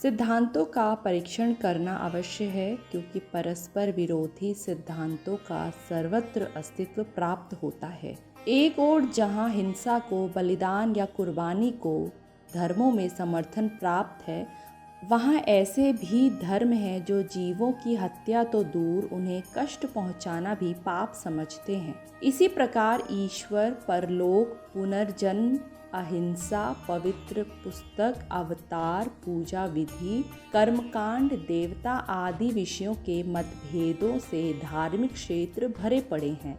सिद्धांतों का परीक्षण करना आवश्यक है, क्योंकि परस्पर विरोधी सिद्धांतों का सर्वत्र अस्तित्व प्राप्त होता है। एक ओर जहाँ हिंसा को, बलिदान या कुर्बानी को धर्मों में समर्थन प्राप्त है, वहाँ ऐसे भी धर्म हैं जो जीवों की हत्या तो दूर, उन्हें कष्ट पहुँचाना भी पाप समझते हैं। इसी प्रकार ईश्वर, परलोक, पुनर्जन्म, अहिंसा, पवित्र पुस्तक, अवतार, पूजा विधि, कर्मकांड, देवता आदि विषयों के मतभेदों से धार्मिक क्षेत्र भरे पड़े हैं।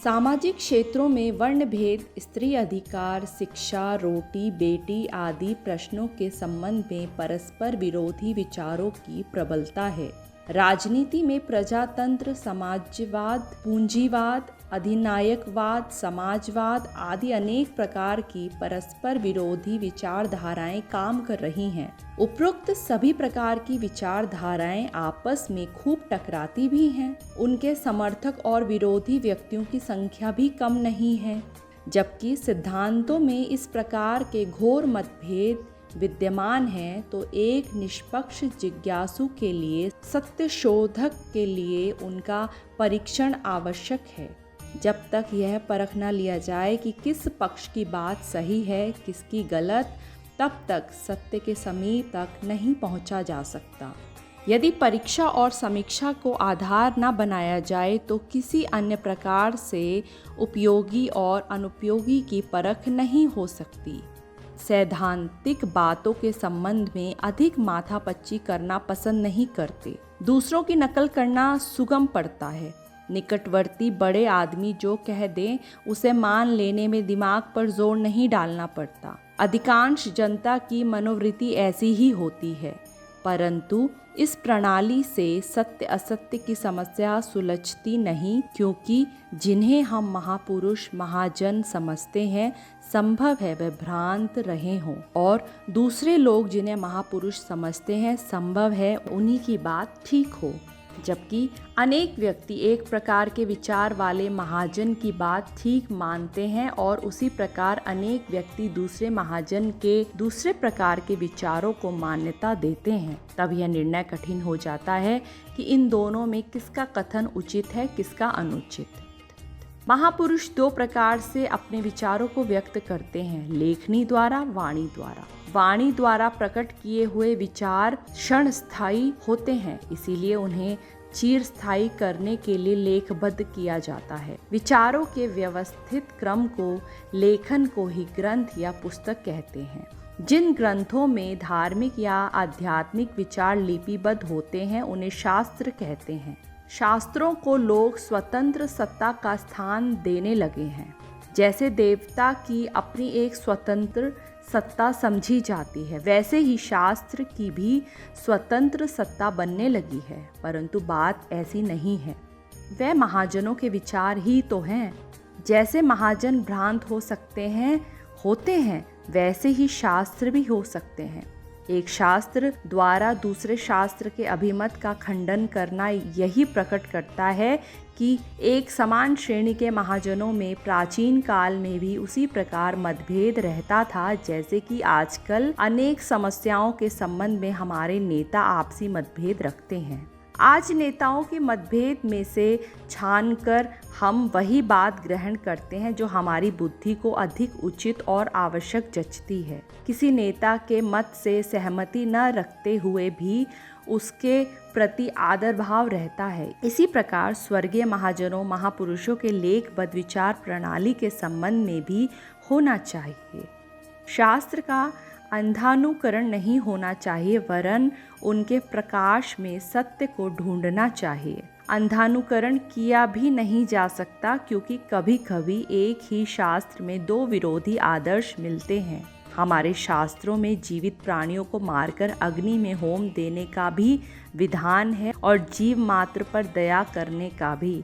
सामाजिक क्षेत्रों में वर्ण भेद, स्त्री अधिकार, शिक्षा, रोटी बेटी आदि प्रश्नों के संबंध में परस्पर विरोधी विचारों की प्रबलता है। राजनीति में प्रजातंत्र, समाजवाद, पूंजीवाद, अधिनायकवाद, समाजवाद आदि अनेक प्रकार की परस्पर विरोधी विचारधाराएं काम कर रही हैं। उपरोक्त सभी प्रकार की विचारधाराएं आपस में खूब टकराती भी हैं। उनके समर्थक और विरोधी व्यक्तियों की संख्या भी कम नहीं है। जबकि सिद्धांतों में इस प्रकार के घोर मतभेद विद्यमान हैं, तो एक निष्पक्ष जिज्ञासु के लिए, सत्य शोधक के लिए उनका परीक्षण आवश्यक है। जब तक यह परख न लिया जाए कि किस पक्ष की बात सही है, किसकी गलत, तब तक सत्य के समीप तक नहीं पहुंचा जा सकता। यदि परीक्षा और समीक्षा को आधार न बनाया जाए, तो किसी अन्य प्रकार से उपयोगी और अनुपयोगी की परख नहीं हो सकती। सैद्धांतिक बातों के संबंध में अधिक माथापच्ची करना पसंद नहीं करते। दूसरों की नकल करना सुगम पड़ता है। निकटवर्ती बड़े आदमी जो कह दें, उसे मान लेने में दिमाग पर जोर नहीं डालना पड़ता। अधिकांश जनता की मनोवृत्ति ऐसी ही होती है, परंतु इस प्रणाली से सत्य असत्य की समस्या सुलझती नहीं, क्योंकि जिन्हें हम महापुरुष, महाजन समझते हैं, संभव है वे भ्रांत रहे हों, और दूसरे लोग जिन्हें महापुरुष समझते हैं, संभव है उन्हीं की बात ठीक हो। जबकि अनेक व्यक्ति एक प्रकार के विचार वाले महाजन की बात ठीक मानते हैं, और उसी प्रकार अनेक व्यक्ति दूसरे महाजन के दूसरे प्रकार के विचारों को मान्यता देते हैं। तब यह निर्णय कठिन हो जाता है कि इन दोनों में किसका कथन उचित है, किसका अनुचित। महापुरुष दो प्रकार से अपने विचारों को व्यक्त करते हैं, लेखनी द्वारा, वाणी द्वारा। वाणी द्वारा प्रकट किए हुए विचार क्षणस्थायी होते हैं, इसीलिए उन्हें चिरस्थायी करने के लिए लेखबद्ध किया जाता है। विचारों के व्यवस्थित क्रम को, लेखन को ही ग्रंथ या पुस्तक कहते हैं। जिन ग्रंथों में धार्मिक या आध्यात्मिक विचार लिपिबद्ध होते हैं, उन्हें शास्त्र कहते हैं। शास्त्रों को लोग स्वतंत्र सत्ता का स्थान देने लगे हैं। जैसे देवता की अपनी एक स्वतंत्र सत्ता समझी जाती है, वैसे ही शास्त्र की भी स्वतंत्र सत्ता बनने लगी है। परंतु बात ऐसी नहीं है। वे महाजनों के विचार ही तो हैं। जैसे महाजन भ्रांत हो सकते हैं, होते हैं, वैसे ही शास्त्र भी हो सकते हैं। एक शास्त्र द्वारा दूसरे शास्त्र के अभिमत का खंडन करना यही प्रकट करता है कि एक समान श्रेणी के महाजनों में प्राचीन काल में भी उसी प्रकार मतभेद रहता था, जैसे कि आजकल अनेक समस्याओं के संबंध में हमारे नेता आपसी मतभेद रखते हैं। आज नेताओं के मतभेद में से छानकर हम वही बात ग्रहण करते हैं जो हमारी बुद्धि को अधिक उचित और आवश्यक जचती है। किसी नेता के मत से सहमति न रखते हुए भी उसके प्रति आदर भाव रहता है। इसी प्रकार स्वर्गीय महाजनों, महापुरुषों के लेखबद्ध विचार प्रणाली के संबंध में भी होना चाहिए। शास्त्र का अंधानुकरण नहीं होना चाहिए, वरन उनके प्रकाश में सत्य को ढूंढना चाहिए। अंधानुकरण किया भी नहीं जा सकता, क्योंकि कभी कभी एक ही शास्त्र में दो विरोधी आदर्श मिलते हैं। हमारे शास्त्रों में जीवित प्राणियों को मारकर अग्नि में होम देने का भी विधान है, और जीव मात्र पर दया करने का भी।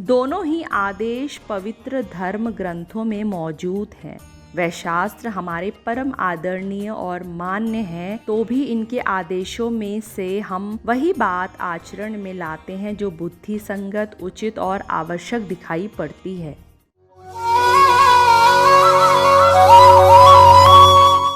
दोनों ही आदेश पवित्र धर्म ग्रंथों में मौजूद हैं। वह शास्त्र हमारे परम आदरणीय और मान्य हैं, तो भी इनके आदेशों में से हम वही बात आचरण में लाते हैं जो बुद्धि संगत, उचित और आवश्यक दिखाई पड़ती है।